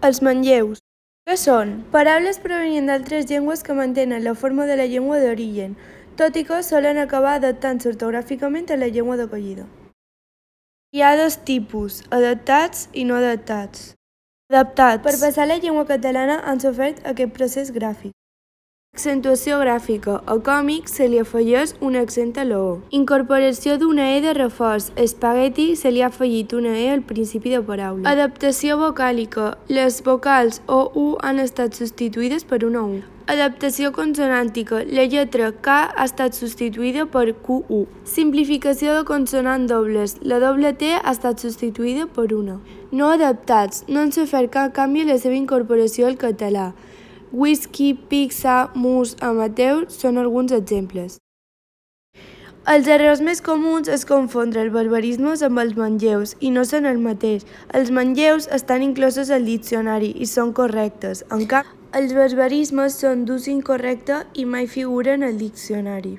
Els manlleus. Què són? Paraules provenint d'altres llengües que mantenen la forma de la llengua d'origen, tot i que solen acabar adaptant-se ortogràficament a la llengua d'acollida. Hi ha dos tipus, adaptats i no adaptats. Adaptats. Per passar la llengua catalana han sofert aquest procés gràfic. Accentuació gràfica. A còmic se li afegeix un accent a la O. Incorporació d'una E de reforç. Espagueti se li ha afegit una E al principi de paraula. Adaptació vocàlica. Les vocals O, U han estat substituïdes per una U. Adaptació consonàntica. La lletra K ha estat substituïda per QU. Simplificació de consonants dobles. La doble T ha estat substituïda per una. No adaptats. No han sofert cap canvi a la seva incorporació al català. Whisky, pizza, mus, amateur són alguns exemples. Els errors més comuns és confondre els barbarismes amb els manlleus, i no són el mateix. Els manlleus estan inclosos al diccionari i són correctes. En canvi, els barbarismes són d'ús incorrecte i mai figuren al diccionari.